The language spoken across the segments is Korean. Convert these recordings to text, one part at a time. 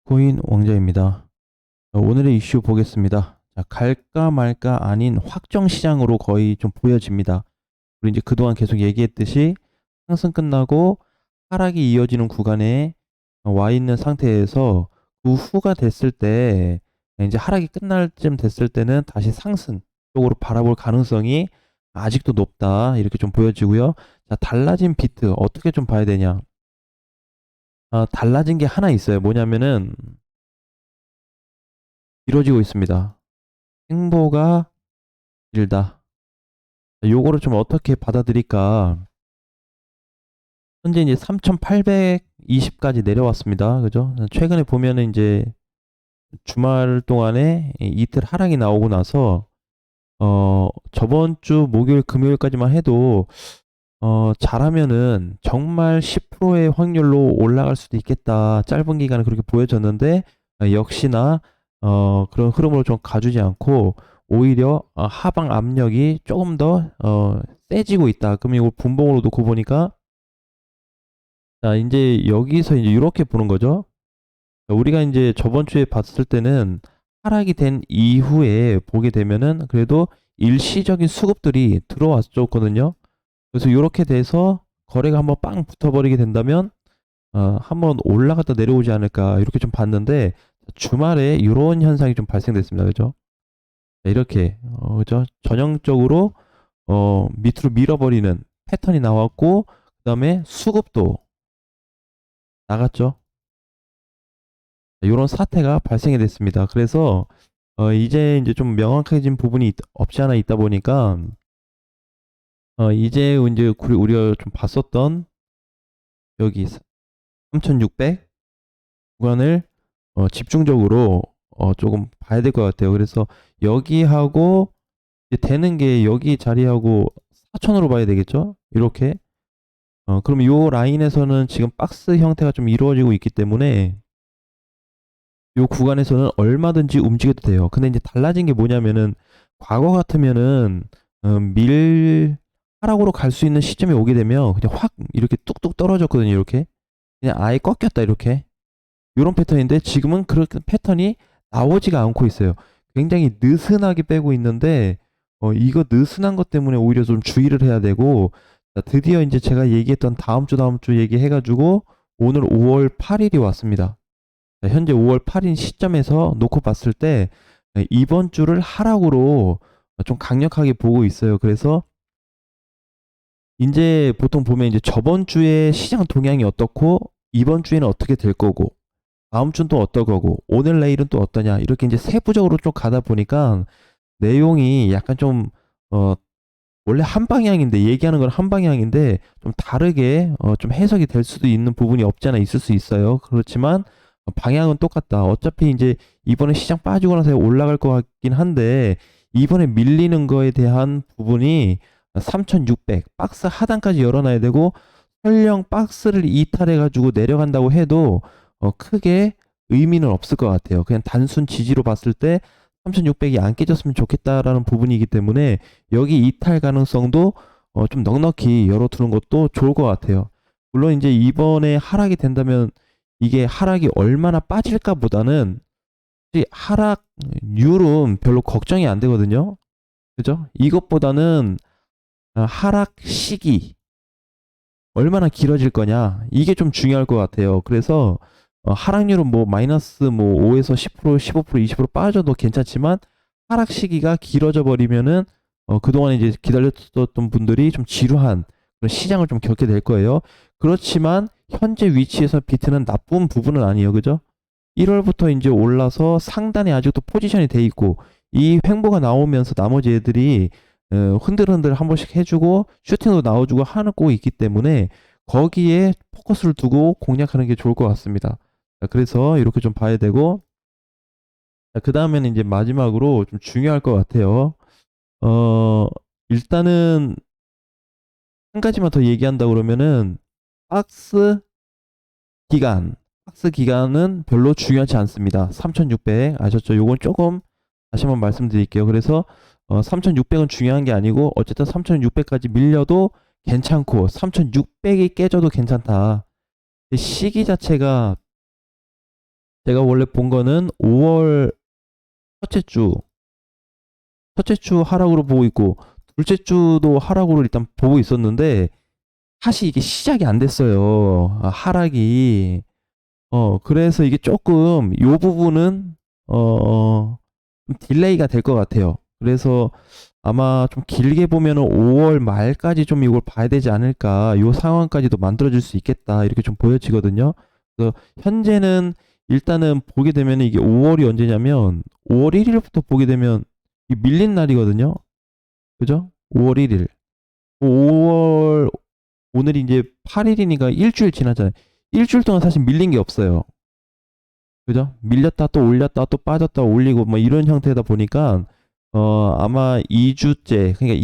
비트코인 왕자입니다. 오늘의 이슈 보겠습니다. 자, 갈까 말까 아닌 확정 시장으로 거의 좀 보여집니다. 우리 이제 그동안 계속 얘기했듯이 상승 끝나고 하락이 이어지는 구간에 와 있는 상태에서 그 후가 됐을 때 이제 하락이 끝날 쯤 됐을 때는 다시 상승 쪽으로 바라볼 가능성이 아직도 높다. 이렇게 좀 보여지고요. 자, 달라진 비트 어떻게 좀 봐야 되냐? 달라진 게 하나 있어요. 뭐냐면은 길어지고 있습니다. 행보가 길다. 요거를 좀 어떻게 받아들일까? 현재 이제 3,820까지 내려왔습니다. 그죠? 최근에 보면은 이제 주말 동안에 이틀 하락이 나오고 나서 저번 주 목요일 금요일까지만 해도 잘하면은 정말 10%의 확률로 올라갈 수도 있겠다. 짧은 기간에 그렇게 보여졌는데 역시나 그런 흐름으로 좀 가주지 않고 오히려 하방 압력이 조금 더 세지고 있다. 그럼 이거 분봉으로 놓고 보니까 자, 이제 여기서 이제 이렇게 보는 거죠. 우리가 이제 저번 주에 봤을 때는 하락이 된 이후에 보게 되면은 그래도 일시적인 수급들이 들어왔었거든요. 그래서 이렇게 돼서 거래가 한번 빵 붙어버리게 된다면 한번 올라갔다 내려오지 않을까 이렇게 좀 봤는데 주말에 이런 현상이 좀 발생됐습니다. 그죠? 이렇게 그죠? 전형적으로 밑으로 밀어버리는 패턴이 나왔고 그다음에 수급도 나갔죠. 이런 사태가 발생이 됐습니다. 그래서 이제 좀 명확해진 부분이 없지 않아 있다 보니까 이제 우리가 좀 봤었던 여기 3,600 구간을 집중적으로 조금 봐야 될 것 같아요. 그래서 여기하고 이제 되는 게 여기 자리하고 4천으로 봐야 되겠죠? 이렇게. 그럼 요 라인에서는 지금 박스 형태가 좀 이루어지고 있기 때문에 요 구간에서는 얼마든지 움직여도 돼요. 근데 이제 달라진 게 뭐냐면은 과거 같으면은 하락으로 갈 수 있는 시점이 오게 되면 그냥 확 이렇게 뚝뚝 떨어졌거든요. 이렇게 그냥 아예 꺾였다 이렇게. 이런 패턴인데 지금은 그런 패턴이 나오지가 않고 있어요. 굉장히 느슨하게 빼고 있는데 이거 느슨한 것 때문에 오히려 좀 주의를 해야 되고 자, 드디어 이제 제가 얘기했던 다음 주 얘기해가지고 오늘 5월 8일이 왔습니다. 자, 현재 5월 8일 시점에서 놓고 봤을 때 이번 주를 하락으로 좀 강력하게 보고 있어요. 그래서 이제 보통 보면 이제 저번 주에 시장 동향이 어떻고 이번 주에는 어떻게 될 거고 다음 주는 또 어떨 거고 오늘 내일은 또 어떠냐 이렇게 이제 세부적으로 좀 가다 보니까 내용이 약간 좀 원래 한 방향인데 얘기하는 건 한 방향인데 좀 다르게 좀 해석이 될 수도 있는 부분이 없지 않아 있을 수 있어요. 그렇지만 방향은 똑같다. 어차피 이제 이번에 시장 빠지고 나서 올라갈 것 같긴 한데 이번에 밀리는 거에 대한 부분이 3,600 박스 하단까지 열어놔야 되고 설령 박스를 이탈해 가지고 내려간다고 해도 크게 의미는 없을 것 같아요. 그냥 단순 지지로 봤을 때 3,600이 안 깨졌으면 좋겠다라는 부분이기 때문에 여기 이탈 가능성도 좀 넉넉히 열어두는 것도 좋을 것 같아요. 물론 이제 이번에 하락이 된다면 이게 하락이 얼마나 빠질까 보다는 하락률은 별로 걱정이 안 되거든요. 그죠? 이것보다는 하락 시기 얼마나 길어질 거냐 이게 좀 중요할 것 같아요. 그래서 하락률은 뭐 마이너스 뭐 5에서 10%, 15%, 20% 빠져도 괜찮지만 하락 시기가 길어져 버리면은 그동안 이제 기다렸던 분들이 좀 지루한 그런 시장을 좀 겪게 될 거예요. 그렇지만 현재 위치에서 비트는 나쁜 부분은 아니에요. 그죠? 1월부터 이제 올라서 상단에 아직도 포지션이 돼 있고 이 횡보가 나오면서 나머지 애들이 흔들흔들 한 번씩 해주고 슈팅도 나와주고 하고 있기 때문에 거기에 포커스를 두고 공략하는 게 좋을 것 같습니다. 자, 그래서 이렇게 좀 봐야 되고 그 다음에는 이제 마지막으로 좀 중요할 것 같아요. 어, 일단은 한 가지만 더 얘기한다 그러면은 박스 기간, 박스 기간은 별로 중요하지 않습니다. 3,600 아셨죠? 요건 조금 다시 한번 말씀드릴게요. 그래서 3,600은 중요한 게 아니고 어쨌든 3,600까지 밀려도 괜찮고 3,600이 깨져도 괜찮다. 시기 자체가 제가 원래 본 거는 5월 첫째 주, 첫째 주 하락으로 보고 있고, 둘째 주도 하락으로 일단 보고 있었는데, 사실 이게 시작이 안 됐어요. 하락이. 그래서 이게 조금, 요 부분은, 좀 딜레이가 될 것 같아요. 그래서 아마 좀 길게 보면은 5월 말까지 좀 이걸 봐야 되지 않을까. 요 상황까지도 만들어질 수 있겠다. 이렇게 좀 보여지거든요. 그래서 현재는 일단은 보게 되면 이게 5월이 언제냐면 5월 1일부터 보게 되면 이 밀린 날이거든요. 그죠? 5월 1일. 5월 오늘이 이제 8일이니까 일주일 지나잖아요. 일주일 동안 사실 밀린 게 없어요. 그죠? 밀렸다 또 올렸다 또 빠졌다 올리고 뭐 이런 형태다 보니까 아마 2주째 그러니까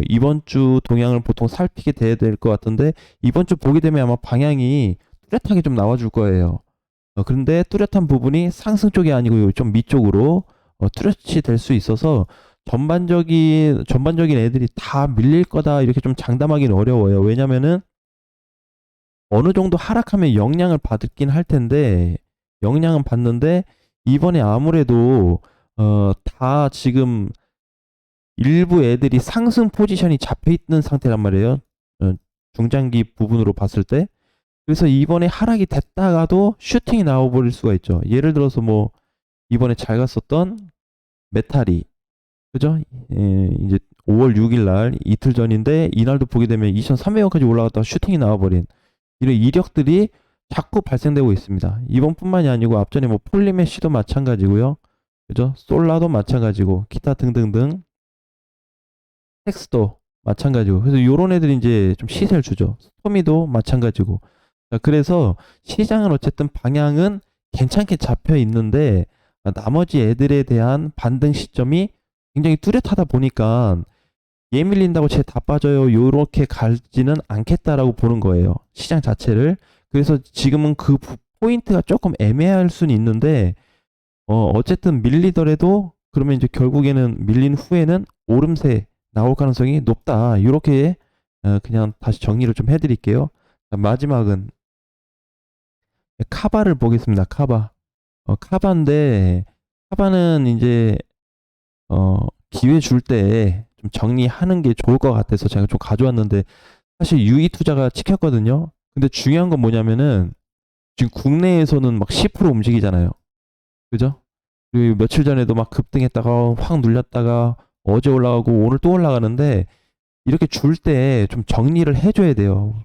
이번 주 동향을 보통 살피게 돼야 될 것 같은데 이번 주 보게 되면 아마 방향이 뚜렷하게 좀 나와줄 거예요. 그런데 뚜렷한 부분이 상승 쪽이 아니고 좀 밑쪽으로 뚜렷이 될 수 있어서 전반적인 애들이 다 밀릴 거다 이렇게 좀 장담하기는 어려워요. 왜냐면은 어느 정도 하락하면 영향을 받긴 할 텐데 영향은 받는데 이번에 아무래도 다 지금 일부 애들이 상승 포지션이 잡혀 있는 상태란 말이에요. 어, 중장기 부분으로 봤을 때. 그래서 이번에 하락이 됐다가도 슈팅이 나와버릴 수가 있죠. 예를 들어서 뭐 이번에 잘 갔었던 메탈이 그죠? 이제 5월 6일 날 이틀 전인데 이날도 보게 되면 2,300원까지 올라갔다가 슈팅이 나와버린 이런 이력들이 자꾸 발생되고 있습니다. 이번뿐만이 아니고 앞전에 뭐 폴리메시도 마찬가지고요. 그죠? 솔라도 마찬가지고 기타 등등등 텍스도 마찬가지고 그래서 요런 애들이 이제 좀 시세를 주죠. 스토미도 마찬가지고. 자, 그래서 시장은 어쨌든 방향은 괜찮게 잡혀 있는데 나머지 애들에 대한 반등 시점이 굉장히 뚜렷하다 보니까 얘 밀린다고 쟤 다 빠져요. 요렇게 가지는 않겠다라고 보는 거예요. 시장 자체를. 그래서 지금은 그 포인트가 조금 애매할 수는 있는데 어쨌든 밀리더라도 그러면 이제 결국에는 밀린 후에는 오름세 나올 가능성이 높다. 이렇게 그냥 다시 정리를 좀 해드릴게요. 마지막은 카바를 보겠습니다. 카바. 카바인데 카바는 이제 기회 줄 때 좀 정리하는 게 좋을 것 같아서 제가 좀 가져왔는데 사실 유의 투자가 찍혔거든요. 근데 중요한 건 뭐냐면은 지금 국내에서는 막 10% 움직이잖아요. 그죠? 그리고 며칠 전에도 막 급등했다가 확 눌렸다가 어제 올라가고 오늘 또 올라가는데 이렇게 줄 때 좀 정리를 해줘야 돼요.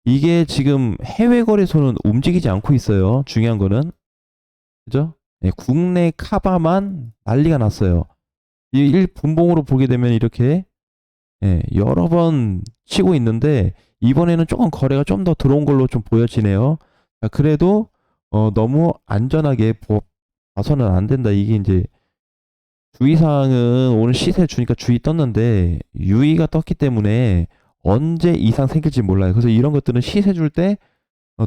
이게 지금 해외 거래소는 움직이지 않고 있어요. 중요한 거는 그죠? 네, 국내 카바만 난리가 났어요. 이 일분봉으로 보게 되면 이렇게 여러 번 치고 있는데 이번에는 조금 거래가 좀 더 들어온 걸로 좀 보여지네요. 그래도 너무 안전하게 봐서는 안 된다. 이게 이제 주의사항은 오늘 시세 주니까 주의 떴는데 유의가 떴기 때문에 언제 이상 생길지 몰라요. 그래서 이런 것들은 시세 줄 때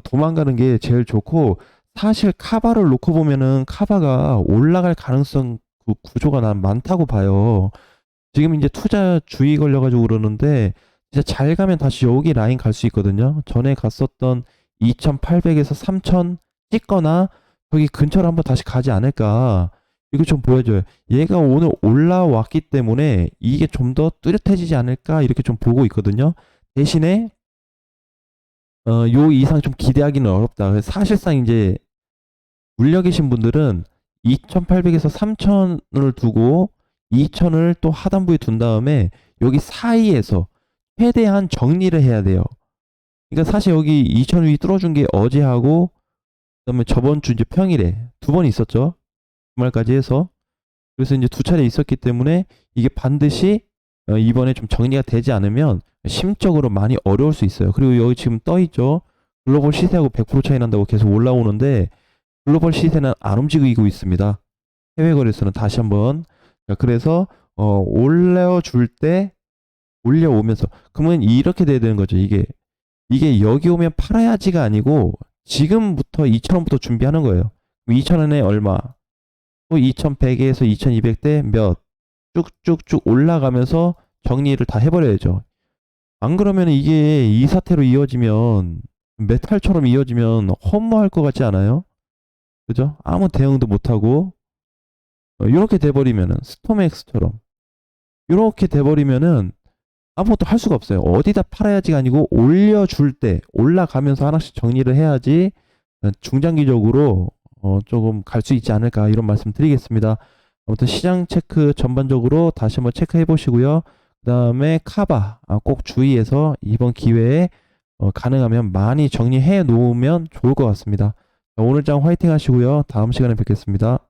도망가는 게 제일 좋고 사실 카바를 놓고 보면은 카바가 올라갈 가능성 그 구조가 난 많다고 봐요. 지금 이제 투자 주의 걸려가지고 그러는데 진짜 잘 가면 다시 여기 라인 갈 수 있거든요. 전에 갔었던 2,800에서 3,000 찍거나 여기 근처로 한번 다시 가지 않을까. 이거 좀 보여줘요. 얘가 오늘 올라왔기 때문에 이게 좀 더 뚜렷해지지 않을까 이렇게 좀 보고 있거든요. 대신에 요 이상 좀 기대하기는 어렵다. 그래서 사실상 이제 물려 계신 분들은 2,800에서 3,000을 두고 2,000을 또 하단부에 둔 다음에 여기 사이에서 최대한 정리를 해야 돼요. 그러니까 사실 여기 2,000 위 뚫어준 게 어제하고 그다음에 저번 주 이제 평일에 두 번 있었죠. 주말까지 해서 그래서 이제 두 차례 있었기 때문에 이게 반드시 이번에 좀 정리가 되지 않으면 심적으로 많이 어려울 수 있어요. 그리고 여기 지금 떠 있죠. 글로벌 시세하고 100% 차이 난다고 계속 올라오는데 글로벌 시세는 안 움직이고 있습니다. 해외 거래소는 다시 한번 그래서 올려줄 때 올려오면서 그러면 이렇게 돼야 되는 거죠. 이게 여기 오면 팔아야지가 아니고 지금부터 2,000원부터 준비하는 거예요. 2,000원에 얼마? 또 2,100에서 2,200대 몇? 쭉쭉쭉 올라가면서 정리를 다 해버려야죠. 안 그러면 이게 이 사태로 이어지면 메탈처럼 이어지면 허무할 것 같지 않아요? 그죠? 아무 대응도 못하고 이렇게 돼버리면은 스톰엑스처럼 이렇게 돼버리면은 아무것도 할 수가 없어요. 어디다 팔아야지가 아니고 올려줄 때 올라가면서 하나씩 정리를 해야지 중장기적으로 조금 갈 수 있지 않을까 이런 말씀 드리겠습니다. 아무튼 시장 체크 전반적으로 다시 한번 체크해 보시고요. 그 다음에 카바 꼭 주의해서 이번 기회에 가능하면 많이 정리해 놓으면 좋을 것 같습니다. 오늘 장 화이팅 하시고요. 다음 시간에 뵙겠습니다.